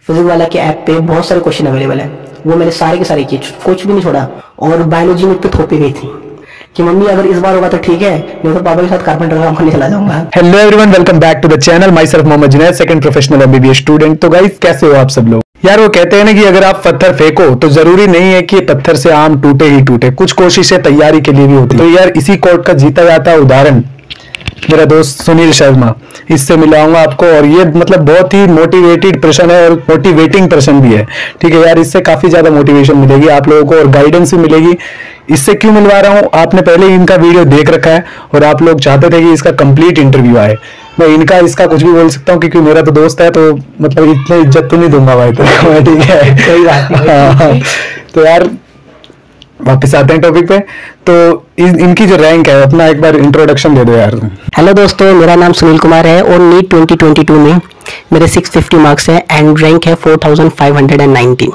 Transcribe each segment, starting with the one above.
Physics वाला के app पे बहुत सारे क्वेश्चन अवेलेबल है, वो मैंने सारे के सारे किए, कुछ भी नहीं छोड़ा। और बायोलॉजी में तो थोपी गई थी कि मम्मी अगर इस बार होगा तो ठीक है, नहीं तो पापा के साथ कारपेंटर का काम करने चला जाऊंगा। Hello everyone, welcome back to the channel. Myself Mohammed Junaid, second professional MBBS student. तो गाइस कैसे हो आप सब लोग? यार वो कहते हैं ना कि अगर आप पत्थर फेंको तो जरूरी नहीं है कि पत्थर से आम टूटे ही टूटे, कुछ कोशिशें तैयारी के लिए भी होती है। तो यार इसी कोट का जीता जाता उदाहरण मेरा दोस्त सुनील शर्मा, इससे मिलाऊंगा आपको। और ये मतलब बहुत ही मोटिवेटेड पर्सन है और मोटिवेटिंग पर्सन भी है। ठीक है यार, इससे काफी ज्यादा मोटिवेशन मिलेगी आप लोगों को और गाइडेंस भी मिलेगी। इससे क्यों मिलवा रहा हूँ, आपने पहले ही इनका वीडियो देख रखा है और आप लोग चाहते थे कि इसका कंप्लीट इंटरव्यू आए। मैं इसका कुछ भी बोल सकता हूँ क्योंकि मेरा तो दोस्त है, तो मतलब इतनी इज्जत तो नहीं दूंगा भाई, तो ठीक है। सही बात है। तो यार वापस आते हैं टॉपिक पे। तो इनकी जो रैंक है अपना एक बार इंट्रोडक्शन दे दो यार। हेलो दोस्तों, मेरा नाम सुनील कुमार है और नीट 2022 में मेरे 650 मार्क्स है एंड रैंक है 4519।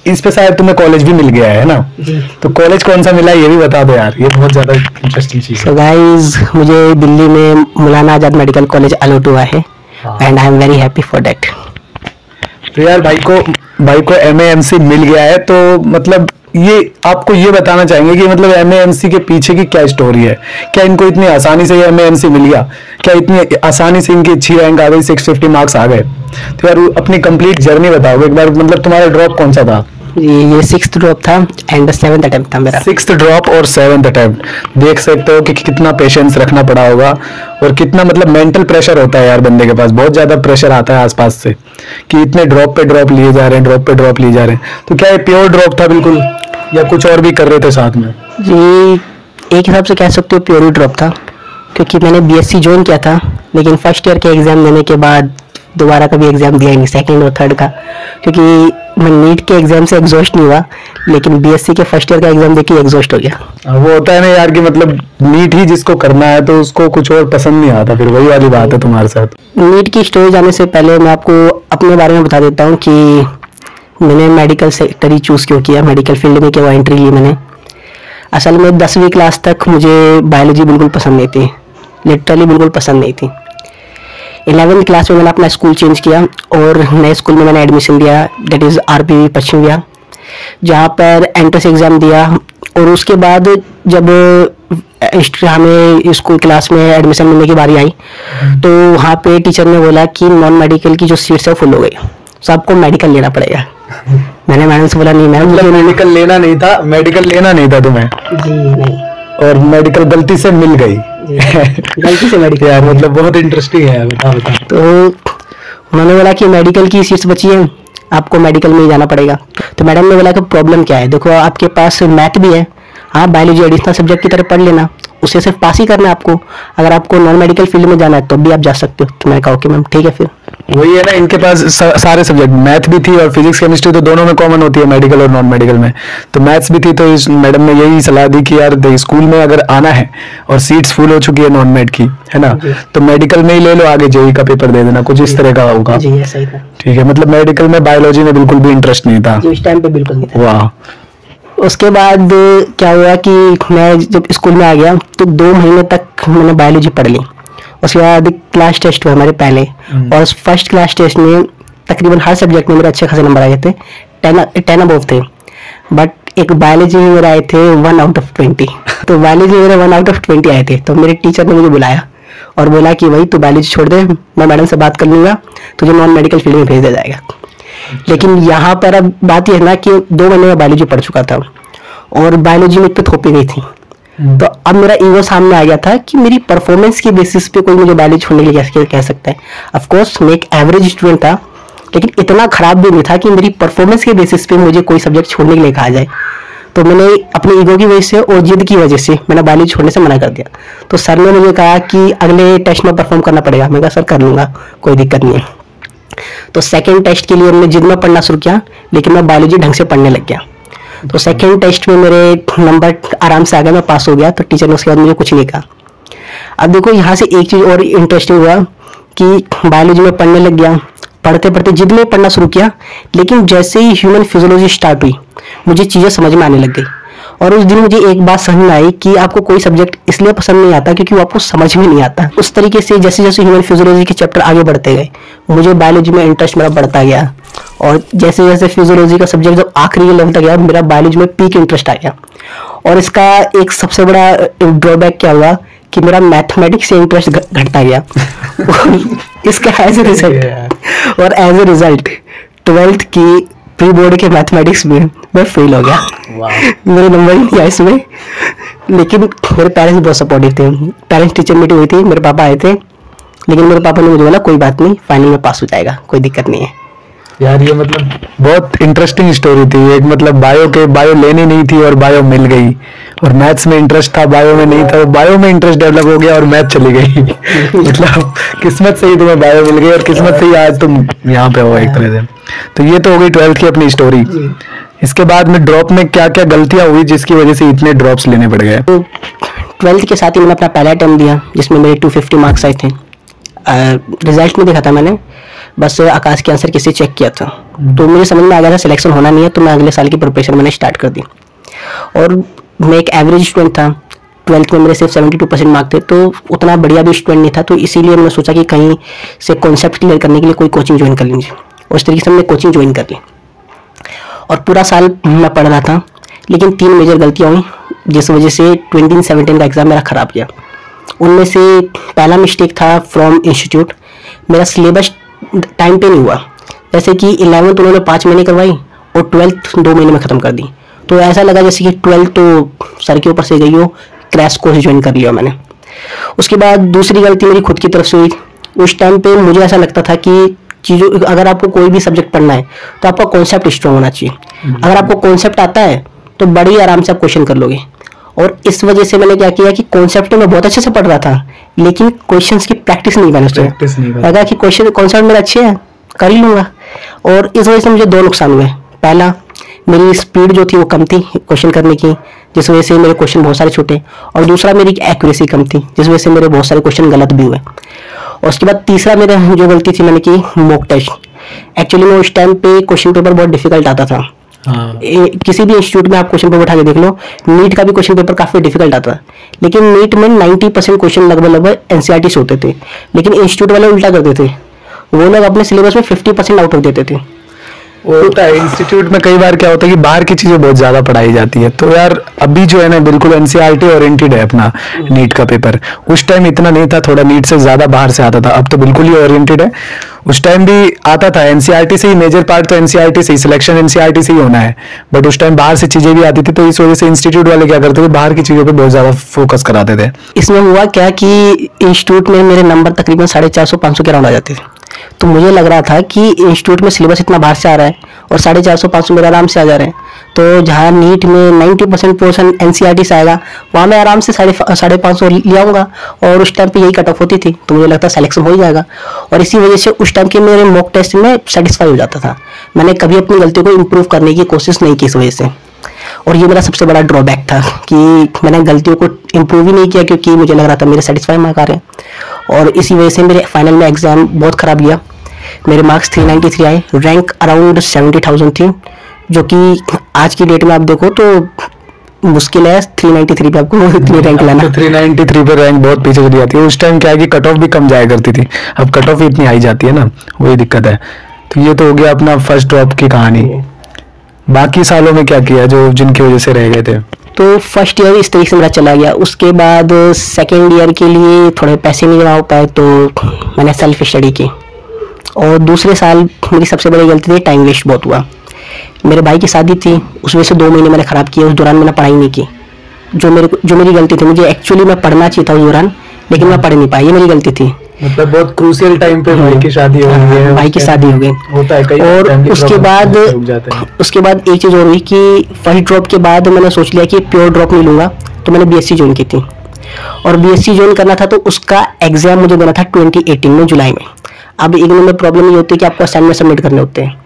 इस पे शायद तुम्हें कॉलेज भी मिल गया है ना जी। तो कॉलेज कौन सा मिला ये भी बता दो यार, ये बहुत ज्यादा इंटरेस्टिंग चीज है। सो गाइस, मुझे दिल्ली में Maulana Azad medical college allot हुआ है and I am very happy for that. तो यार भाई को MAMC मिल गया है, तो मतलब ये आपको ये बताना चाहेंगे कि मतलब MAMC के पीछे की क्या स्टोरी है? क्या इनको इतनी आसानी से MAMC मिल गया? क्या इतनी आसानी से इनकी अच्छी रैंक आ गई, 650 मार्क्स आ गए? तो यार अपनी कंप्लीट जर्नी बताओ एक बार। मतलब तुम्हारा ड्रॉप कौन सा था? ये 6th ड्रॉप था एंड 7th अटेम्प्ट था मेरा। 6th ड्रॉप और 7th अटेम्प्ट। देख सकते हो कि कितना पेशेंस रखना पड़ा होगा और कितना मतलब मेंटल प्रेशर होता है यार बंदे के पास। बहुत ज्यादा प्रेशर आता है आसपास से कि इतने ड्रॉप पे ड्रॉप लिए जा रहे हैं, ड्रॉप पे ड्रॉप लिए जा रहे हैं। तो क्या ये प्योर ड्रॉप था बिल्कुल, या कुछ और भी कर रहे थे साथ में? जी, एक हिसाब से कह सकते हो प्योर ड्रॉप था, क्योंकि मैंने BSc ज्वाइन किया था लेकिन फर्स्ट ईयर के एग्जाम देने के बाद दोबारा कभी एग्जाम दिया ही नहीं, सेकंड और थर्ड का, क्योंकि मैं नीट के एग्जाम से एग्जॉस्ट नहीं हुआ लेकिन BSc के फर्स्ट ईयर का एग्जाम देके एग्जॉस्ट हो गया। वो होता है ना यार कि मतलब नीट ही जिसको करना है तो उसको कुछ और पसंद नहीं आता, फिर वही वाली बात है तुम्हारे साथ। नीट की स्टोरी जाने से पहले मैं आपको अपने बारे में बता देता हूँ कि मैंने मेडिकल सेक्टर ही चूज़ क्यों किया, मेडिकल फील्ड में क्यों एंट्री ली मैंने। असल में 10वीं क्लास तक मुझे बायोलॉजी बिल्कुल पसंद नहीं थी, लिटरली बिल्कुल पसंद नहीं थी। 11वीं क्लास में मैंने अपना स्कूल चेंज किया और नए स्कूल में मैंने एडमिशन लिया, that is RPV Paschim Vihar, जहाँ पर एंट्रेंस एग्ज़ाम दिया। और उसके बाद जब हमें स्कूल क्लास में एडमिशन मिलने की बारी आई तो वहाँ पे टीचर ने बोला कि नॉन मेडिकल की जो सीट्स है फुल हो गई, सबको मेडिकल लेना पड़ेगा। मैंने मैडम से बोला नहीं मैडम, मुझे मेडिकल लेना नहीं था, मेडिकल लेना नहीं था तुम्हें? जी नहीं। और मेडिकल गलती से मिल गई? गलती से मेडिकल यार मतलब बहुत इंटरेस्टिंग है, बता। तो उन्होंने बोला कि मेडिकल की सीट्स बची है, आपको मेडिकल में ही जाना पड़ेगा। तो मैडम ने बोला कि प्रॉब्लम क्या है, देखो आपके पास मैथ भी है, आप बायोलॉजी एडिशनल सब्जेक्ट की तरह पढ़ लेना, उसे सिर्फ पास ही करना है आपको, अगर आपको नॉन मेडिकल फील्ड में जाना है तो भी आप जा सकते हो। तो मैंने कहा ओके मैम ठीक है। फिर वही है ना, इनके पास सारे सब्जेक्ट, मैथ भी थी और फिजिक्स केमिस्ट्री तो दोनों में कॉमन होती है, मेडिकल और नॉन मेडिकल में। तो मैथ्स भी थी, तो इस मैडम ने यही सलाह दी कि यार स्कूल में अगर आना है और सीट्स फुल हो चुकी है नॉन मेड की, है ना, तो मेडिकल में ही ले लो, आगे JEE का पेपर दे देना, कुछ इस तरह का होगा। ठीक है, मतलब मेडिकल में बायोलॉजी में बिल्कुल भी इंटरेस्ट नहीं था उस टाइम पे, बिल्कुल नहीं था। वाह। उसके बाद क्या हुआ कि मैं जब स्कूल में आ गया तो 2 महीने तक मैंने बायोलॉजी पढ़ ली। उसके बाद क्लास टेस्ट हुआ हमारे पहले, और फर्स्ट क्लास टेस्ट में तकरीबन हर सब्जेक्ट में मेरे अच्छे खासे नंबर आए थे, 10 अबव थे। बट एक बायोलॉजी में मेरे आए थे 1 आउट ऑफ 20। तो बायोलॉजी में मेरे 1 आउट ऑफ 20 आए थे। तो मेरे टीचर ने मुझे बुलाया और बोला कि भाई तू बायोलॉजी छोड़ दे, मैं मैडम से बात कर लूँगा, तुझे नॉन मेडिकल फील्ड में भेज दिया जाएगा। लेकिन यहाँ पर अब बात यह है ना कि 2 महीने में बायोलॉजी पढ़ चुका था और बायोलॉजी में पे थोपी गई थी। तो अब मेरा ईगो सामने आ गया था कि मेरी परफॉर्मेंस के बेसिस पे कोई मुझे बायोलॉजी छोड़ने के लिए कैसे कह सकता है। ऑफ कोर्स मैं एक एवरेज स्टूडेंट था, लेकिन इतना खराब भी नहीं था कि मेरी परफॉर्मेंस के बेसिस पे मुझे कोई सब्जेक्ट छोड़ने के लिए कहा जाए। तो मैंने अपने ईगो की वजह से और जिद की वजह से मैंने बायोलॉजी छोड़ने से मना कर दिया। तो सर ने मुझे कहा कि अगले टेस्ट में परफॉर्म करना पड़ेगा। मैं कहा सर कर लूँगा, कोई दिक्कत नहीं है। तो सेकेंड टेस्ट के लिए मैंने जिद में पढ़ना शुरू किया, लेकिन मैं बायोलॉजी ढंग से पढ़ने लग गया। तो सेकेंड टेस्ट में मेरे नंबर आराम से आ गया, मैं पास हो गया। तो टीचर ने उसके बाद मुझे कुछ नहीं कहा। अब देखो यहाँ से एक चीज़ और इंटरेस्टिंग हुआ कि बायोलॉजी में पढ़ने लग गया, पढ़ते पढ़ते जिद में पढ़ना शुरू किया, लेकिन जैसे ही ह्यूमन फिजियोलॉजी स्टार्ट हुई मुझे चीज़ें समझ में आने लग गई और उस दिन मुझे एक बात समझ में आई कि आपको कोई सब्जेक्ट इसलिए पसंद नहीं आता क्योंकि वो आपको समझ में नहीं आता। उस तरीके से जैसे जैसे ह्यूमन फिजियोलॉजी के चैप्टर आगे बढ़ते गए, मुझे बायोलॉजी में इंटरेस्ट मेरा बढ़ता गया, और जैसे जैसे फिजियोलॉजी का सब्जेक्ट जब आखिरी लेवल तक गया, मेरा बायोलॉजी में पीक इंटरेस्ट आ गया। और इसका एक सबसे बड़ा ड्रॉबैक क्या हुआ कि मेरा मैथमेटिक्स से इंटरेस्ट घटता गया। इसका एज ए रिजल्ट 12th की प्री बोर्ड के मैथमेटिक्स में मैं फेल हो गया। मेरे नंबर ही नहीं आए इसमें, लेकिन मेरे पेरेंट्स बहुत सपोर्टिव थे। पेरेंट्स टीचर मीटिंग हुई थी, मेरे पापा आए थे, लेकिन मेरे पापा ने मुझे बोला कोई बात नहीं, फाइनल में पास हो जाएगा, कोई दिक्कत नहीं है। यार ये मतलब बहुत इंटरेस्टिंग स्टोरी थी। एक मतलब बायो लेनी नहीं थी और बायो मिल गई, और मैथ्स में इंटरेस्ट था, बायो में नहीं था, बायो में इंटरेस्ट डेवलप हो गया और मैथ चली गई। मतलब किस्मत से ही तुम्हें बायो मिल गई और किस्मत से ही आज तुम यहाँ पे हो एक तरह से। तो ये तो हो गई 12th की अपनी स्टोरी। इसके बाद में ड्रॉप में क्या क्या गलतियां हुई जिसकी वजह से इतने ड्रॉप्स लेने पड़ गए? 12th के साथ ही मैंने अपना पहला अटेम्प्ट दिया जिसमें मेरे 250 मार्क्स आए थे। रिजल्ट नहीं देखा था मैंने, बस आकाश के आंसर किसी चेक किया था, तो मुझे समझ में आ गया था सिलेक्शन होना नहीं है, तो मैं अगले साल की प्रिपरेशन मैंने स्टार्ट कर दी। और मैं एक एवरेज स्टूडेंट था, 12th में मेरे सिर्फ 72% मार्क थे, तो उतना बढ़िया भी स्टूडेंट नहीं था, तो इसीलिए मैंने सोचा कि कहीं से कॉन्सेप्ट क्लियर करने के लिए कोई कोचिंग ज्वाइन कर लीजिए। और इस तरीके से मैंने कोचिंग ज्वाइन कर ली और पूरा साल मैं पढ़ रहा था, लेकिन 3 मेजर गलतियाँ हुई जिस वजह से 2017 का एग्ज़ाम मेरा ख़राब गया। उनमें से पहला मिस्टेक था फ्रॉम इंस्टीट्यूट, मेरा सिलेबस टाइम पे नहीं हुआ। जैसे कि 11th उन्होंने 5 महीने करवाई और 12th 2 महीने में ख़त्म कर दी, तो ऐसा लगा जैसे कि 12th तो सर के ऊपर से गई हो, क्रैश कोर्स ज्वाइन कर लिया मैंने। उसके बाद दूसरी गलती मेरी खुद की तरफ से हुई। उस टाइम पे मुझे ऐसा लगता था कि चीज़ों, अगर आपको कोई भी सब्जेक्ट पढ़ना है तो आपका कॉन्सेप्ट स्ट्रॉन्ग होना चाहिए। अगर आपको कॉन्सेप्ट आता है तो बड़ी आराम से आप क्वेश्चन कर लोगे। और इस वजह से मैंने क्या किया कि कॉन्सेप्ट तो मैं बहुत अच्छे से पढ़ रहा था, लेकिन क्वेश्चंस की प्रैक्टिस नहीं मैंने किया। लगा कि क्वेश्चन कॉन्सेप्ट मेरे अच्छे हैं, कर ही लूँगा। और इस वजह से मुझे 2 नुकसान हुए। पहला, मेरी स्पीड जो थी वो कम थी क्वेश्चन करने की, जिस वजह से मेरे क्वेश्चन बहुत सारे छूटे। और दूसरा, मेरी एक्यूरेसी कम थी, जिस वजह से मेरे बहुत सारे क्वेश्चन गलत भी हुए। और उसके बाद तीसरा मेरा जो गलती थी मैंने की, मॉक टेस्ट। एक्चुअली मैं उस टाइम पे क्वेश्चन पेपर बहुत डिफिकल्ट आता था। किसी भी इंस्टीट्यूट में आप क्वेश्चन पेपर उठा के देख लो, नीट का भी क्वेश्चन पेपर काफी डिफिकल्ट आता है, लेकिन नीट में 90% क्वेश्चन लगभग एनसीईआरटी से होते थे। लेकिन इंस्टीट्यूट वाले उल्टा करते थे, वो लोग अपने सिलेबस में 50% आउट ऑफ देते थे। होता है इंस्टीट्यूट में कई बार क्या होता है कि बाहर की चीजें बहुत ज्यादा पढ़ाई जाती है। तो यार अभी जो है ना बिल्कुल एनसीईआरटी ओरिएंटेड है अपना नीट का पेपर। उस टाइम इतना नहीं था, थोड़ा नीट से ज्यादा बाहर से आता था, अब तो बिल्कुल ही ओरिएंटेड है। उस टाइम भी आता था एनसीईआरटी से ही, मेजर पार्ट तो एनसीईआरटी से ही, सिलेक्शन एनसीईआरटी से ही होना है, बट उस टाइम बाहर से चीजें भी आती थी। तो इस वजह से इंस्टीट्यूट वाले क्या करते थे, बाहर की चीजों पर बहुत ज्यादा फोकस कराते थे। इसमें हुआ क्या कि इंस्टीट्यूट में मेरे नंबर तकरीबन 450-500 के अराउंड आ जाते थे। तो मुझे लग रहा था कि इंस्टीट्यूट में सिलेबस इतना बाहर से आ रहा है और 450-500 मेरे आराम से आ जा रहे हैं, तो जहाँ नीट में 90% पोर्शन एनसीईआरटी से आएगा, वहाँ मैं आराम से 550 ले आऊँगा। और उस टाइम पे यही कट ऑफ होती थी, तो मुझे लगता सिलेक्शन हो ही जाएगा। और इसी वजह से उस टाइम के मेरे मॉक टेस्ट में सेटिस्फाई हो जाता था। मैंने कभी अपनी गलती को इम्प्रूव करने की कोशिश नहीं की इस वजह से। और ये मेरा सबसे बड़ा ड्रॉबैक था कि मैंने गलतियों को इम्प्रूव ही नहीं किया, क्योंकि मुझे लग रहा था मेरे सेटिस्फाई मार्क आ रहे हैं। और इसी वजह से मेरे फाइनल में एग्जाम बहुत ख़राब गया। मेरे मार्क्स 393 आए, रैंक अराउंड 70,000 थी, जो कि आज की डेट में आप देखो तो मुश्किल है 393 पे आपको इतनी रैंक लाना। 393 पे रैंक बहुत पीछे चली जाती है। उस टाइम क्या है कि कट ऑफ भी कम जाया करती थी, अब कट ऑफ ही इतनी आई जाती है ना, वही दिक्कत है। तो ये तो हो गया अपना फर्स्ट ड्रॉप की कहानी। बाकी सालों में क्या किया जो जिनकी वजह से रह गए थे? तो फर्स्ट ईयर इस तरीके से मेरा चला गया। उसके बाद सेकेंड ईयर के लिए थोड़े पैसे नहीं जमा हो पाए, तो मैंने सेल्फ स्टडी की। और दूसरे साल मेरी सबसे बड़ी गलती थी, टाइम वेस्ट बहुत हुआ। मेरे भाई की शादी थी, उस वजह से 2 महीने मैंने ख़राब किए। उस दौरान मैंने पढ़ाई नहीं की, जो मेरी गलती थी। मुझे एक्चुअली मैं पढ़ना चाहिए था उस दौरान, लेकिन मैं पढ़ नहीं पाई, ये मेरी गलती थी। मतलब बहुत क्रूशियल टाइम पे भाई की शादी हो गई है। भाई की शादी हो गई होता है कई। और उसके बाद एक चीज़ और हुई कि फर्स्ट ड्रॉप के बाद मैंने सोच लिया कि प्योर ड्रॉप नहीं लूँगा, तो मैंने बीएससी ज्वाइन की थी। और बीएससी ज्वाइन करना था तो उसका एग्जाम मुझे देना था 2018 में जुलाई में। अब इग्नू में प्रॉब्लम ये होती है कि आपको असाइनमेंट सबमिट करने होते हैं,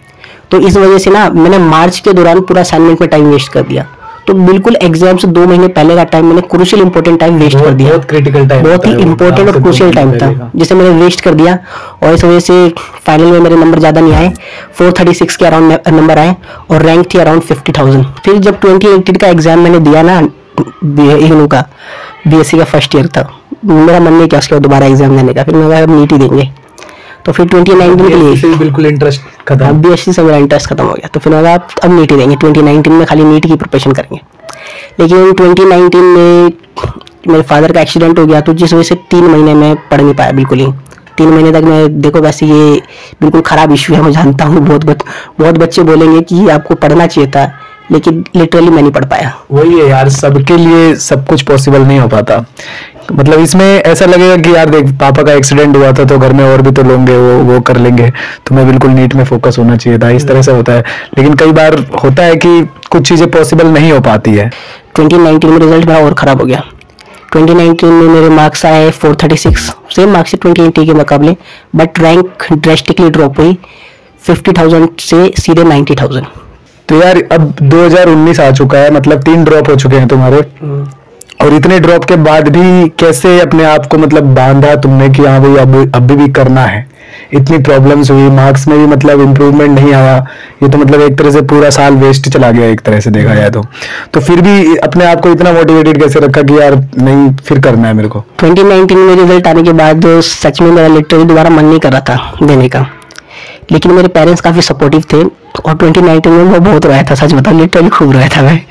तो इस वजह से ना मैंने मार्च के दौरान पूरा असाइनमेंट में टाइम वेस्ट कर दिया। तो बिल्कुल एग्जाम से 2 महीने पहले का टाइम मैंने क्रूशियल इंपॉर्टेंट टाइम वेस्ट कर दिया। बहुत क्रिटिकल टाइम, बहुत ही इंपॉर्टेंट और क्रूशियल टाइम था जिसे मैंने वेस्ट कर दिया, और इस वजह से फाइनल में मेरे नंबर ज़्यादा नहीं आए, 436 के अराउंड नंबर आए और रैंक थी अराउंड 50,000। फिर जब 2018 का एग्जाम मैंने दिया ना, इग्नू का BSc का फर्स्ट ईयर था, मेरा मन नहीं किया उसके बाद दोबारा एग्जाम देने का, फिर मैं नीट ही देंगे। तो फिर 2019 के लिए बिल्कुल इंटरेस्ट खत्म, BSc से मेरा इंटरेस्ट खत्म हो गया, तो फिर मैं अब नीट ही देंगे, 2019 में खाली नीट की प्रिपरेशन करेंगे। लेकिन 2019 में मेरे फादर का एक्सीडेंट हो गया, तो जिस वजह से 3 महीने में पढ़ नहीं पाया बिल्कुल ही। 3 महीने तक मैं, देखो वैसे ये बिल्कुल ख़राब इशू है, मैं जानता हूँ, बहुत बच्चे बोलेंगे कि आपको पढ़ना चाहिए था, लेकिन लिटरली मैं नहीं पढ़ पाया। वही है यार, सबके लिए सब कुछ पॉसिबल नहीं हो पाता। मतलब इसमें ऐसा लगेगा कि यार देख, पापा का एक्सीडेंट हुआ था तो घर में और भी तो लोग वो कर लेंगे, तो मैं बिल्कुल नीट में फोकस होना चाहिए था, इस तरह से होता है। लेकिन कई बार होता है कि कुछ चीजें पॉसिबल नहीं हो पाती है। 2019 में रिजल्ट मेरा और ख़राब हो गया। 2019 में मेरे मार्क्स आए 436, सेम मार्क्स है 2018 के मुकाबले, बट रैंक ड्रेस्टिकली ड्रॉप हुई 50,000 से सीधे 90,000। तो यार अब 2019 आ चुका है, मतलब 3 ड्रॉप हो चुके हैं तुम्हारे, और इतने ड्रॉप के बाद भी कैसे अपने आप को मतलब बांधा तुमने कि हाँ भाई अब भी करना है। इतनी प्रॉब्लम्स हुई, मार्क्स में भी मतलब इम्प्रूवमेंट नहीं आया, ये तो मतलब एक तरह से पूरा साल वेस्ट चला गया एक तरह से देखा जाए तो फिर भी अपने आप को इतना मोटिवेटेड कैसे रखा कि यार नहीं फिर करना है मेरे को। 2019 में रिजल्ट आने के बाद सच में मेरा लिटरली दोबारा मन नहीं कर रहा था देने का, लेकिन मेरे पेरेंट्स काफ़ी सपोर्टिव थे, और 2019 में मैं बहुत रोया था, सच बताऊं लिटरली खूब रोया था मैं।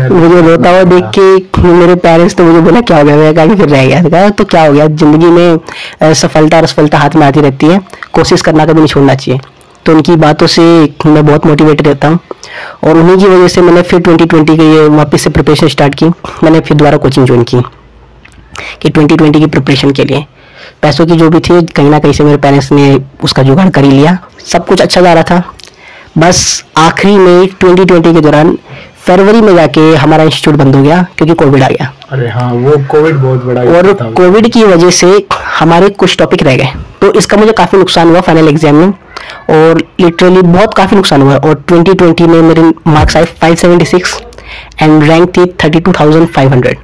मुझे रोता हुआ देख के मेरे पेरेंट्स तो मुझे बोला क्या हो गया, मैं कहा कि फिर रह गया, कहा तो क्या हो गया, जिंदगी में सफलता और असफलता हाथ में आती रहती है, कोशिश करना कभी नहीं छोड़ना चाहिए। तो उनकी बातों से मैं बहुत मोटिवेटेड रहता हूँ, और उन्हीं की वजह से मैंने फिर 2020 के लिए वापस से प्रिपरेशन स्टार्ट की। मैंने फिर दोबारा कोचिंग ज्वाइन की कि 2020 की प्रिपरेशन के लिए। पैसों की जो भी थी कहीं ना कहीं से मेरे पेरेंट्स ने उसका जुगाड़ कर ही लिया, सब कुछ अच्छा जा रहा था। बस आखिरी में 2020 के दौरान फरवरी में जाके हमारा इंस्टीट्यूट बंद हो गया क्योंकि कोविड आ गया। अरे हाँ, वो कोविड बहुत बड़ा, और कोविड की वजह से हमारे कुछ टॉपिक रह गए, तो इसका मुझे काफ़ी नुकसान हुआ फाइनल एग्जाम में, और लिटरली बहुत काफ़ी नुकसान हुआ। और 2020 में मेरे मार्क्स आए 576 एंड रैंक थी 32,500।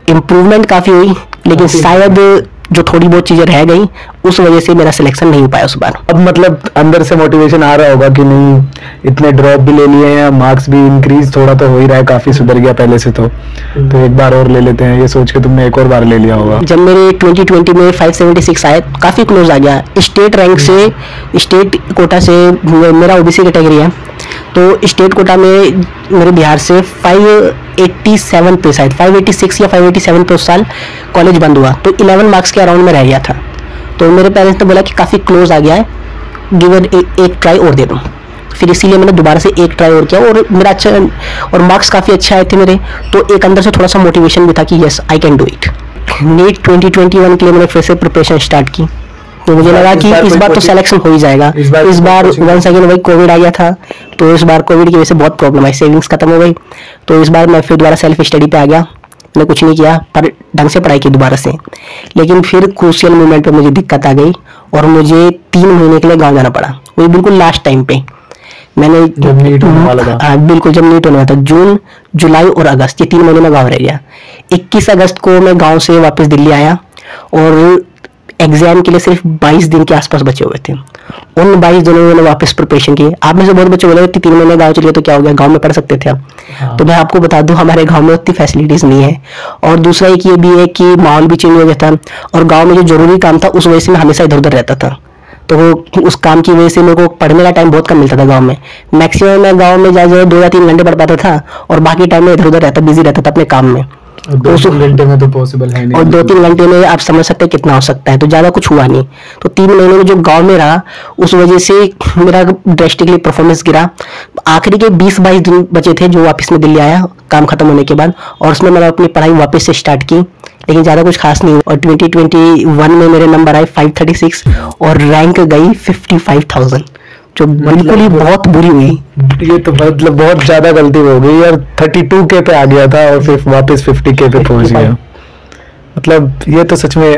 इम्प्रूवमेंट काफ़ी हुई, लेकिन शायद जो थोड़ी बहुत चीज़ें रह गई उस वजह से मेरा सिलेक्शन नहीं हो पाया उस बार। अब मतलब अंदर से मोटिवेशन आ रहा होगा कि नहीं, इतने ड्रॉप भी ले लिए हैं, मार्क्स भी इंक्रीज थोड़ा तो हो ही रहा है, काफी सुधर गया पहले से, तो एक बार और ले लेते हैं, ये सोच के तुमने एक और बार ले लिया होगा। जब मेरे 2020 में 576 आए, काफ़ी क्लोज आ गया स्टेट रैंक से। स्टेट कोटा से मेरा OBC कैटेगरी है, तो स्टेट कोटा में मेरे बिहार से 587 पे, शायद 586 या 587 पे उस साल कॉलेज बंद हुआ, तो 11 मार्क्स के अराउंड में रह गया था। तो मेरे पेरेंट्स ने बोला कि काफ़ी क्लोज आ गया है, गिव एक ट्राई और दे दूँ। फिर इसीलिए मैंने दोबारा से एक ट्राई और किया, और मेरा अच्छा, और मार्क्स काफ़ी अच्छे आए थे मेरे, तो एक अंदर से थोड़ा सा मोटिवेशन भी था कि yes I can do it. NEET 2021 के लिए मैंने फिर से प्रिपरेशन स्टार्ट की, तो मुझे लगा कि इस बार तो सिलेक्शन हो ही जाएगा। इस बार वंस अगेन वही कोविड आ गया था, तो इस बार कोविड की वजह से बहुत प्रॉब्लम आई, सेविंग्स खत्म हो गई, तो इस बार मैं फिर दोबारा सेल्फ स्टडी पे आ गया। मैंने कुछ नहीं किया, पर ढंग से पढ़ाई की दोबारा से। लेकिन फिर क्रूशियल मोमेंट पे मुझे दिक्कत आ गई, और मुझे 3 महीने के लिए गाँव जाना पड़ा, वही बिल्कुल लास्ट टाइम पे। मैंने बिल्कुल जब नीट होने वाला था, जून, जुलाई और अगस्त, ये 3 महीने में गाँव रह गया। 21 अगस्त को मैं गाँव से वापस दिल्ली आया, और एग्जाम के लिए सिर्फ 22 दिन के आसपास बचे हुए थे। उन 22 दिनों में मैंने वापस प्रिपरेशन की। आप में से बहुत बच्चे बोले 3 महीने गाँव चले तो क्या हो गया, गाँव में पढ़ सकते थे आप। हाँ। तो मैं आपको बता दूं, हमारे गाँव में उतनी फैसिलिटीज नहीं है, और दूसरा एक ये भी है कि माहौल भी चेंज हो गया था, और गाँव में जो जरूरी काम था उस वजह से मैं हमेशा इधर उधर रहता था, तो उस काम की वजह से मेरे को पढ़ने का टाइम बहुत कम मिलता था गाँव में। मैक्सिमम मैं गाँव में जाए 2 या 3 घंटे पढ़ पाता था, और बाकी टाइम में इधर उधर रहता, बिजी रहता था अपने काम में। 2-3 घंटे में तो पॉसिबल है नहीं, और 2-3 घंटे में आप समझ सकते हैं कितना हो सकता है, तो ज़्यादा कुछ हुआ नहीं। तो 3 महीने में जो गांव में रहा, उस वजह से मेरा ड्रेस्टिकली परफॉर्मेंस गिरा। आखिरी के 20-22 दिन बचे थे जो वापस में दिल्ली आया काम खत्म होने के बाद, और उसमें मैंने अपनी पढ़ाई वापस से स्टार्ट की, लेकिन ज़्यादा कुछ खास नहीं हुआ। और 2021 में मेरे नंबर आए 536, और रैंक गई 55,000, जो बिल्कुल ही बहुत बुरी हुई। ये तो मतलब बहुत ज्यादा गलती हो गई यार, 32K पे आ गया था और फिर वापस 50K पे पहुंच गया। मतलब ये तो सच में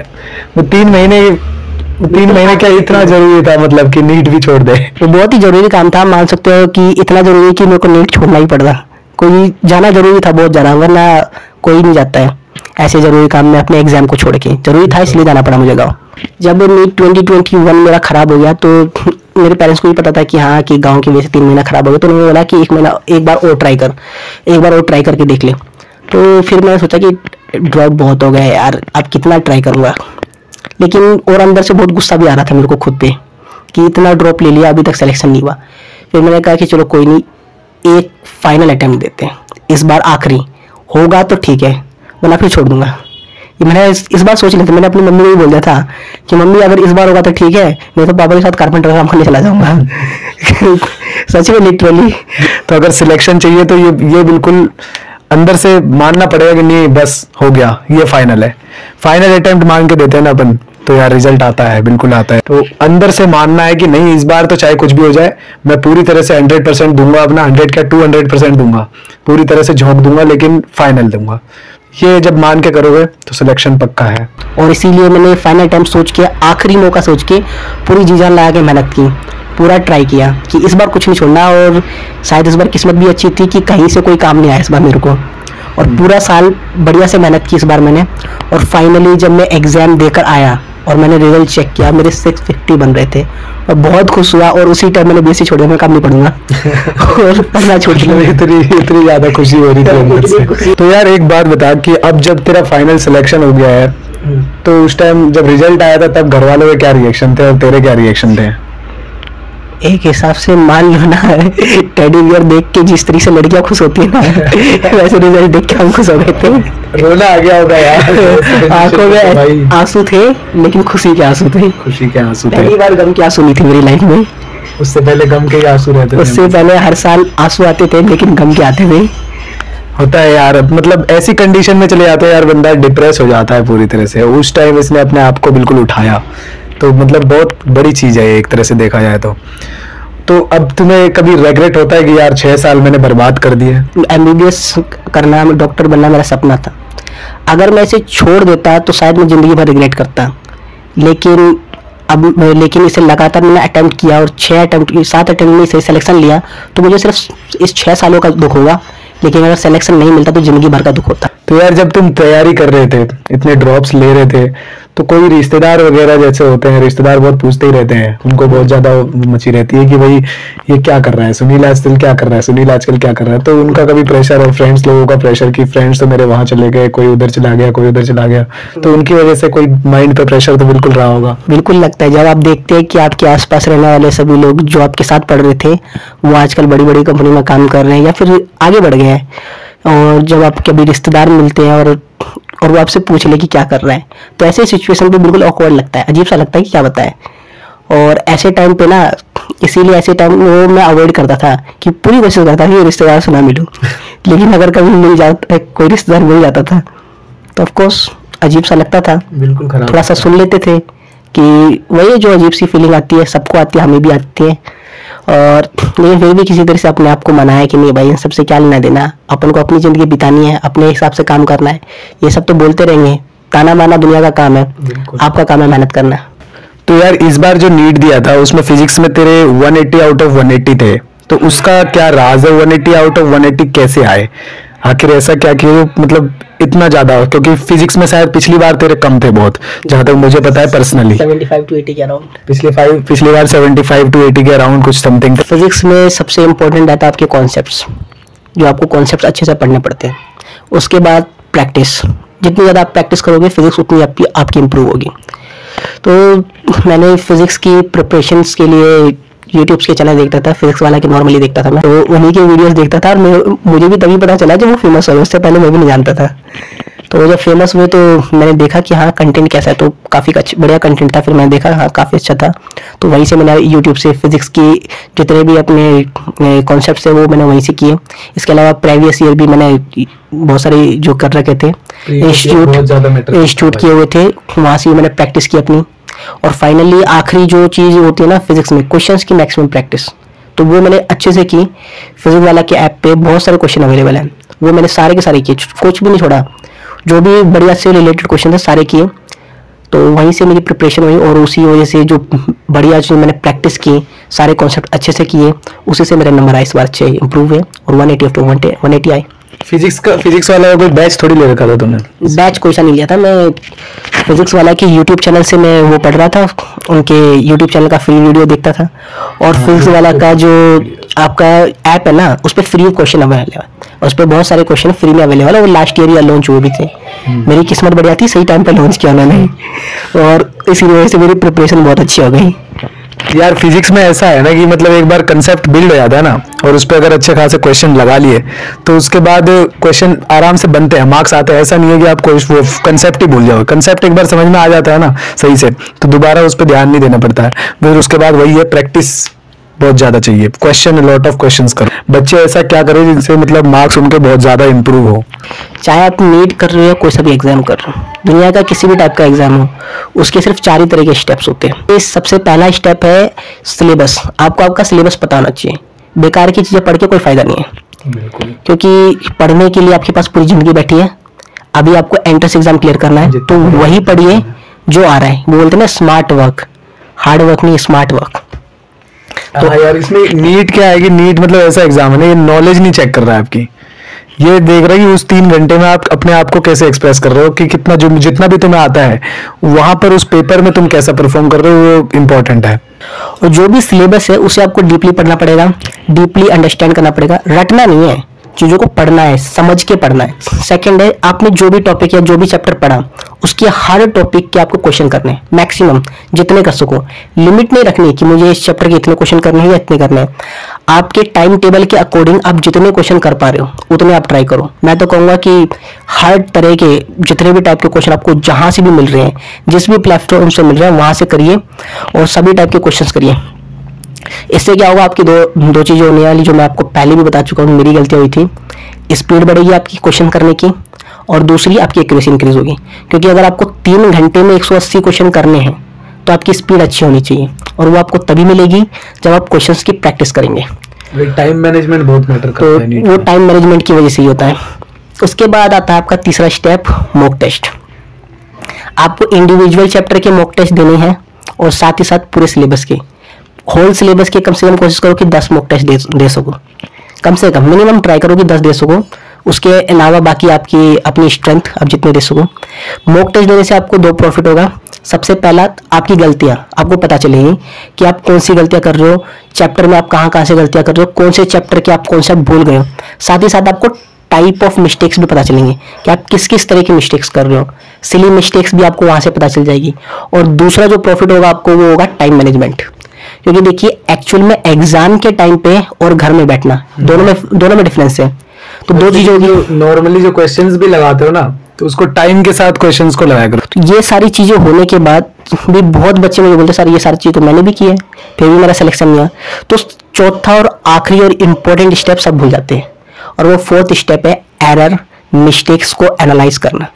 वो 3 महीने क्या इतना जरूरी था, मतलब कि नीट भी छोड़ दे। वो बहुत ही जरूरी काम था, मान सकते हो कि इतना जरूरी कि मेरे को नीट छोड़ना ही पड़ रहा। कोई जाना जरूरी था बहुत ज़्यादा, वरना कोई नहीं जाता है ऐसे ज़रूरी काम में अपने एग्जाम को छोड़ के। जरूरी था इसलिए जाना पड़ा मुझे गाँव। जब नीट 2021 मेरा ख़राब हो गया तो मेरे पेरेंट्स को भी पता था कि हाँ कि गांव की वजह से 3 महीना ख़राब हो गया, तो उन्होंने बोला कि एक बार और ट्राई करके देख ले। तो फिर मैंने सोचा कि ड्रॉप बहुत हो गया यार, अब कितना ट्राई करूँगा। लेकिन और अंदर से बहुत गुस्सा भी आ रहा था मेरे को खुद पे कि इतना ड्रॉप ले लिया, अभी तक सिलेक्शन नहीं हुआ। फिर मैंने कहा कि चलो कोई नहीं, एक फाइनल अटेम्प्ट देते हैं, इस बार आखिरी होगा तो ठीक है, वरना फिर छोड़ दूंगा। ये मैंने इस बार सोच लिया था। मैंने अपनी मम्मी को भी बोल दिया था कि मम्मी अगर इस बार होगा तो ठीक है, नहीं तो पापा के साथ कारपेंटर का काम करने चला जाऊंगा। सच में लिटरली। तो अगर सिलेक्शन चाहिए तो ये बिल्कुल अंदर से मानना पड़ेगा कि नहीं बस हो गया, ये फाइनल है। फाइनल अटेम्प्ट मान के देते हैं ना अपन, तो यार रिजल्ट आता है, बिल्कुल आता है। तो अंदर से मानना है कि नहीं इस बार तो चाहे कुछ भी हो जाए, मैं पूरी तरह से 100% दूंगा अपना, 100 क्या 200% दूंगा, पूरी तरह से झोंक दूंगा, लेकिन फाइनल दूंगा। ये जब मान के करोगे तो सिलेक्शन पक्का है। और इसीलिए मैंने फाइनल टाइम सोच के, आखिरी मौका सोच के पूरी जी जान लगा के मेहनत की, पूरा ट्राई किया कि इस बार कुछ नहीं छोड़ना। और शायद इस बार किस्मत भी अच्छी थी कि कहीं से कोई काम नहीं आया इस बार मेरे को, और पूरा साल बढ़िया से मेहनत की इस बार मैंने। और फाइनली जब मैं एग्जाम देकर आया और मैंने रिजल्ट चेक किया, मेरे 650 बन रहे थे और बहुत खुश हुआ। और उसी टाइम मैंने बीएससी छोड़ दिया, मैं काम नहीं पढ़ूंगा और पढ़ना छोड़ दिया। इतनी ज्यादा खुशी हो रही थी अंदर से। तो यार एक बात बता कि अब जब तेरा फाइनल सिलेक्शन हो गया है, तो उस टाइम जब रिजल्ट आया था तब घर वालों के क्या रिएक्शन थे और तेरे क्या रिएक्शन थे? एक हिसाब से मान लो ना, टेडी बियर देख के जिस तरीके से लड़कियां खुश होती है ना, वैसे रिजल्ट देख के हम खुश हो गए थे। रोना आ गया होगा यार। आंखों में आंसू थे, लेकिन खुशी के आंसू थे। खुशी के आंसू थे। पहली बार गम के आंसू नहीं थे मेरी लाइफ में। उससे पहले गम के आंसू रहते थे। उससे पहले हर साल आंसू आते थे, लेकिन गम के आते थे। होता है यार, मतलब ऐसी कंडीशन में चले जाते हैं यार, बंदा डिप्रेस हो जाता है पूरी तरह से। उस टाइम इसने अपने आप को बिल्कुल उठाया, तो मतलब बहुत बड़ी चीज है एक तरह से देखा जाए तो अब तुम्हें कभी रेग्रेट होता है कि यार 6 साल मैंने बर्बाद कर दिए? एमबीबीएस करना, डॉक्टर बनना मेरा सपना था। अगर मैं इसे छोड़ देता तो शायद मैं जिंदगी भर रिग्रेट करता। लेकिन इसे लगातार मैंने अटेम्प्ट किया और 7 अटेम्प्ट में इसे सिलेक्शन लिया, तो मुझे सिर्फ इस 6 सालों का दुख होगा। लेकिन अगर सिलेक्शन नहीं मिलता तो जिंदगी भर का दुख होता। तो यार जब तुम तैयारी कर रहे थे, इतने ड्रॉप्स ले रहे थे, तो कोई रिश्तेदार वगैरह जैसे होते हैं, रिश्तेदार बहुत पूछते ही रहते हैं, उनको बहुत ज्यादा मची रहती है कि भाई ये क्या कर रहा है सुनील आजकल, क्या कर रहा है सुनील आजकल, क्या कर रहा है। तो उनका कभी प्रेशर, और फ्रेंड्स लोगों का प्रेशर कि फ्रेंड्स तो मेरे वहां चले गए, कोई उधर चला गया, कोई उधर चला गया, तो उनकी वजह से कोई माइंड पे प्रेशर तो बिल्कुल रहा होगा। बिल्कुल लगता है जब आप देखते हैं कि आपके आसपास रहने वाले सभी लोग जो आपके साथ पढ़ रहे थे वो आजकल बड़ी बड़ी कंपनी में काम कर रहे हैं या फिर आगे बढ़ गए हैं। और जब आप कभी रिश्तेदार मिलते हैं और वो आपसे पूछ ले कि क्या कर रहा है, तो ऐसे सिचुएशन पे बिल्कुल ऑकवर्ड लगता है, अजीब सा लगता है कि क्या बताए। और ऐसे टाइम पे ना, इसीलिए ऐसे टाइम वो मैं अवॉइड करता था कि पूरी कोशिश करता था कि रिश्तेदार से ना मिलूं। लेकिन अगर कभी मिल जाता, कोई रिश्तेदार मिल जाता था तो ऑफकोर्स अजीब सा लगता था, बिल्कुल खराब। थोड़ा सा सुन लेते थे कि वही जो अजीब सी फीलिंग आती है, सबको आती है, हमें भी आती है। और लेकिन फिर भी किसी तरह से अपने आप को मनाया कि नहीं भाई इन सबसे क्या लेना देना, अपन को अपनी जिंदगी बितानी है, अपने हिसाब से काम करना है। ये सब तो बोलते रहेंगे, ताना माना दुनिया का काम है, आपका काम है मेहनत करना। तो यार इस बार जो नीट दिया था उसमें फिजिक्स में तेरे 180 आउट ऑफ 180 थे, तो उसका क्या राज है? 180 आउट ऑफ 180 कैसे आए? आखिर ऐसा क्या किया मतलब इतना ज्यादा? क्योंकि फिजिक्स में शायद पिछली बार तेरे कम थे बहुत, जहां तक मुझे पता है पर्सनली। 75 to 80 के अराउंड। पिछली बार 75 to 80 के अराउंड कुछ समथिंग। फिजिक्स में सबसे इम्पोर्टेंट रहता है आपके कॉन्सेप्ट्स, जो आपको कॉन्सेप्ट्स अच्छे से पढ़ने पड़ते हैं। उसके बाद प्रैक्टिस, जितनी ज़्यादा आप प्रैक्टिस करोगे फिजिक्स उतनी आपकी इम्प्रूव होगी। तो मैंने फिजिक्स की प्रिपरेशंस के लिए यूट्यूब के चैनल देखता था, फिजिक्स वाला के नॉर्मली देखता था मैं, तो उन्हीं के वीडियोस देखता था। और मुझे भी तभी पता चला जब वो फेमस हुए, उससे पहले मैं भी नहीं जानता था। तो जब फेमस हुए तो मैंने देखा कि हाँ कंटेंट कैसा है, तो काफ़ी बढ़िया कंटेंट था। फिर मैंने देखा हाँ काफ़ी अच्छा था, तो वहीं से मैंने यूट्यूब से फिजिक्स की जितने भी अपने कॉन्सेप्ट्स है वो मैंने वहीं से किए। इसके अलावा प्रीवियस ईयर भी मैंने बहुत सारे जो कर रखे थे, इंस्टीट्यूट किए हुए थे, वहाँ से मैंने प्रैक्टिस की अपनी। और फाइनली आखिरी जो चीज़ होती है ना फिजिक्स में, क्वेश्चंस की मैक्सिमम प्रैक्टिस, तो वो मैंने अच्छे से की। फिजिक्स वाला के ऐप पे बहुत सारे क्वेश्चन अवेलेबल हैं, वो मैंने सारे के सारे किए, कुछ भी नहीं छोड़ा। जो भी बढ़िया से रिलेटेड क्वेश्चन थे सारे किए। तो वहीं से मेरी प्रिपरेशन हुई और उसी वजह से जो बढ़िया जो मैंने प्रैक्टिस की, सारे कॉन्सेप्ट अच्छे से किए, उसी से मेरे नंबर आए इस बार अच्छे इंप्रूव हुए और 180 ऑफ 180 आए। फिजिक्स वाला कोई बैच थोड़ी ले रखा था तुमने? बैच कोई सा नहीं लिया था, मैं फिजिक्स वाला की यूट्यूब चैनल से मैं वो पढ़ रहा था, उनके यूट्यूब चैनल का फ्री वीडियो देखता था। और फिजिक्स वाला का जो आपका ऐप है ना, उस पर फ्री क्वेश्चन अवेलेबल है, उस पर बहुत सारे क्वेश्चन फ्री में अवेलेबल है। वो लास्ट ईयर या लॉन्च हुए भी थे। मेरी किस्मत बढ़िया थी, सही टाइम पे लॉन्च किया उन्होंने, और इसी वजह से मेरी प्रिपरेशन बहुत अच्छी हो गई। यार फिजिक्स में ऐसा है ना कि मतलब एक बार कंसेप्ट बिल्ड हो जाता है ना, और उस पर अगर अच्छे खासे क्वेश्चन लगा लिए तो उसके बाद क्वेश्चन आराम से बनते हैं, मार्क्स आते हैं। ऐसा नहीं है कि आप वो कंसेप्ट ही भूल जाओ। कंसेप्ट एक बार समझ में आ जाता है ना सही से, तो दोबारा उस पर ध्यान नहीं देना पड़ता है। फिर उसके बाद वही है, प्रैक्टिस बहुत ज्यादा चाहिए, क्वेश्चन, लॉट ऑफ क्वेश्चंस करो। बच्चे ऐसा क्या करें जिनसे मतलब मार्क्स उनके बहुत ज्यादा इंप्रूव हो। चाहे आप नीट कर रहे हो या कोई सा भी एग्जाम कर रहे हो, दुनिया का किसी भी टाइप का एग्जाम हो, उसके सिर्फ 4 ही तरह के स्टेप्स होते हैं। इस सबसे पहला स्टेप है सिलेबस। आपको आपका सिलेबस पता होना चाहिए। बेकार की चीजें पढ़ के कोई फायदा नहीं है, क्योंकि पढ़ने के लिए आपके पास पूरी जिंदगी बैठी है। अभी आपको एंट्रेंस एग्जाम क्लियर करना है, तो वही पढ़िए जो आ रहा है। वो बोलते हैं ना स्मार्ट वर्क, हार्ड वर्क नहीं, स्मार्ट वर्क। तो यार इसमें नीट क्या है कि नीट मतलब ऐसा एग्जाम है ना, ये नॉलेज नहीं चेक कर रहा है आपकी, ये देख रहा है कि उस 3 घंटे में आप अपने आप को कैसे एक्सप्रेस कर रहे हो, कि कितना जो जितना भी तुम्हें आता है वहां पर उस पेपर में तुम कैसा परफॉर्म कर रहे हो, वो इम्पोर्टेंट है। और जो भी सिलेबस है उसे आपको डीपली पढ़ना पड़ेगा, डीपली अंडरस्टैंड करना पड़ेगा। रटना नहीं है, चीजों को पढ़ना है, समझ के पढ़ना है। सेकंड है, आपने जो भी टॉपिक या जो भी चैप्टर पढ़ा, उसके हर टॉपिक के आपको क्वेश्चन करने हैं, मैक्सिमम जितने कर सको। लिमिट नहीं रखनी कि मुझे इस चैप्टर के इतने क्वेश्चन करने हैं या इतने करने हैं। आपके टाइम टेबल के अकॉर्डिंग आप जितने क्वेश्चन कर पा रहे हो उतने आप ट्राई करो। मैं तो कहूंगा कि हर तरह के जितने भी टाइप के क्वेश्चन आपको जहां से भी मिल रहे हैं, जिस भी प्लेटफॉर्म से मिल रहे हैं, वहां से करिए और सभी टाइप के क्वेश्चन करिए। इससे क्या होगा, आपकी दो चीजें होने वाली, जो मैं आपको पहले भी बता चुका हूँ, मेरी गलतियां हुई थी। स्पीड बढ़ेगी आपकी क्वेश्चन करने की, और दूसरी आपकी एक्यूरेसी इंक्रीज होगी। क्योंकि अगर आपको 3 घंटे में 180 क्वेश्चन करने हैं तो आपकी स्पीड अच्छी होनी चाहिए, और वो आपको तभी मिलेगी जब आप क्वेश्चंस की प्रैक्टिस करेंगे। टाइम मैनेजमेंट बहुत मैटर करता है। तो वो टाइम मैनेजमेंट की वजह से ही होता है। उसके बाद आता है आपका तीसरा स्टेप, मॉक टेस्ट। आपको इंडिविजुअल चैप्टर के मॉक टेस्ट देने हैं, और साथ ही साथ पूरे सिलेबस के, होल सिलेबस के कम से कम कोशिश करो कि 10 मॉक टेस्ट दे सको। कम से कम मिनिमम ट्राई करो कि 10 दे सको। उसके अलावा बाकी आपकी अपनी स्ट्रेंथ, आप जितने दे सको। मॉक टेस्ट देने से आपको 2 प्रॉफिट होगा। सबसे पहला, आपकी गलतियां आपको पता चलेगी कि आप कौन सी गलतियां कर रहे हो, चैप्टर में आप कहाँ से गलतियां कर रहे हो, कौन से चैप्टर के आप कॉन्सेप्ट भूल गए हो। साथ ही साथ आपको टाइप ऑफ मिस्टेक्स भी पता चलेंगे कि आप किस किस तरह की मिस्टेक्स कर रहे हो। सिली मिस्टेक्स भी आपको वहां से पता चल जाएगी। और दूसरा जो प्रॉफिट होगा आपको, वो होगा टाइम मैनेजमेंट। क्योंकि देखिए, एक्चुअल में एग्जाम के टाइम पे और घर में बैठना, दोनों में डिफरेंस है। तो 2 चीजें होगी। नॉर्मली जो क्वेश्चंस भी लगाते हो ना, तो उसको टाइम के साथ क्वेश्चंस को लगाया करो। तो ये सारी चीजें होने के बाद भी बहुत बच्चे मुझे बोलते सर ये सारी चीज तो मैंने भी की है, फिर भी मेरा सिलेक्शन नहीं हुआ। तो चौथा और आखिरी और इम्पोर्टेंट स्टेप सब भूल जाते हैं, और वो 4th स्टेप है एरर, मिस्टेक्स को एनालाइज करना।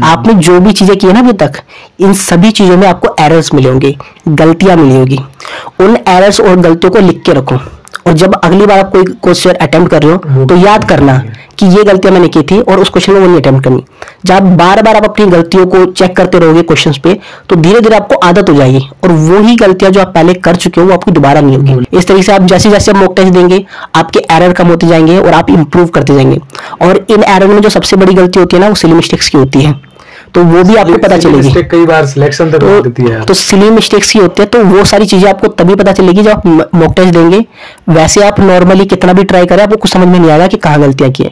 आपने जो भी चीजें की है ना अभी तक, इन सभी चीजों में आपको एरर्स मिले होंगे, गलतियां मिली होगी। उन एरर्स और गलतियों को लिख के रखो, और जब अगली बार आप कोई क्वेश्चन अटेम्प्ट कर रहे हो तो याद करना कि ये गलतियां मैंने की थी, और उस क्वेश्चन में वो नहीं अटेम्प्ट करनी। जब बार बार आप अपनी गलतियों को चेक करते रहोगे क्वेश्चंस पे, तो धीरे धीरे आपको आदत हो जाएगी, और वो ही गलतियां जो आप पहले कर चुके हो वो आपकी दोबारा नहीं होगी। इस तरीके से आप जैसे जैसे मॉक टेस्ट देंगे, आपके एरर कम होते जाएंगे और आप इंप्रूव करते जाएंगे। और इन एरर में जो सबसे बड़ी गलती होती है ना, वो सिली मिस्टेक्स की होती है, तो वो भी आपको पता चलेगी। कई बार सिलेक्शन तक हो जाती है। तो सिली मिस्टेक्स ही होते हैं, तो वो सारी चीजें आपको तभी पता चलेगी जब आप मॉक टेस्ट देंगे। वैसे आप नॉर्मली कितना भी ट्राई करें, आपको कुछ समझ में नहीं आएगा कि कहाँ गलतियां की है।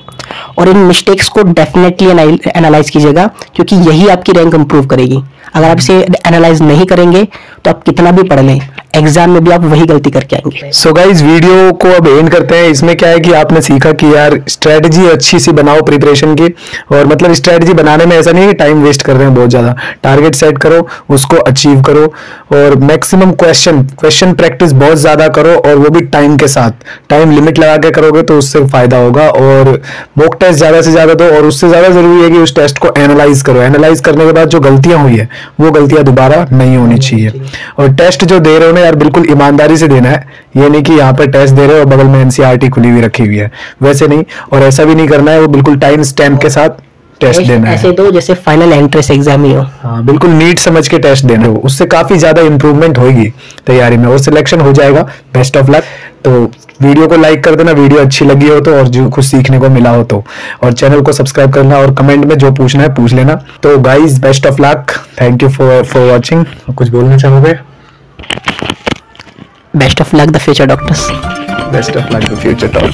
और इन मिस्टेक्स को डेफिनेटली एनालाइज कीजिएगा, क्योंकि यही आपकी रैंक इंप्रूव करेगी। अगर आप इसे एनालाइज नहीं करेंगे तो आप कितना भी पढ़ लें, एग्जाम में भी आप वही गलती करके आएंगे। सो गाइस, वीडियो को अब एंड करते हैं। इसमें क्या है कि आपने सीखा कि यार स्ट्रेटजी अच्छी सी बनाओ प्रिपरेशन की, और मतलब स्ट्रेटजी बनाने में ऐसा नहीं है कि टाइम वेस्ट कर रहे हैं बहुत ज्यादा। टारगेट सेट करो, उसको अचीव करो, और मैक्सिमम क्वेश्चन प्रैक्टिस बहुत ज्यादा करो, और वो भी टाइम के साथ। टाइम लिमिट लगा के करोगे तो उससे फायदा होगा। और मॉक टेस्ट ज्यादा से ज्यादा दो, और उससे ज्यादा जरूरी है कि उस टेस्ट को एनालाइज करो। एनालाइज करने के बाद जो गलतियां हुई है वो गलतियां दोबारा नहीं होनी चाहिए। और टेस्ट जो दे रहे हो ना यार, बिल्कुल ईमानदारी से देना है। ये नहीं कि यहाँ पर टेस्ट दे रहे हो और बगल में एनसीईआरटी खुली हुई रखी हुई है, वैसे नहीं। और ऐसा भी नहीं करना है, वो बिल्कुल टाइम स्टैम्प के साथ टेस्ट देना है। ऐसे दो जैसे फाइनल एंट्रेंस एग्जाम ही हो। हाँ बिल्कुल, नीट समझ के टेस्ट देना हो, उससे काफी ज्यादा इंप्रूवमेंट होगी तैयारी में और सिलेक्शन हो जाएगा। Best of luck. तो वीडियो को लाइक कर देना, वीडियो अच्छी लगी हो तो, और जो कुछ सीखने को मिला हो तो, और चैनल को सब्सक्राइब करना, और कमेंट में जो पूछना है पूछ लेना। तो guys best of luck, thank you for watching. कुछ बोलना चाहोगे? Best of luck the future doctors. Best of luck the future doctor.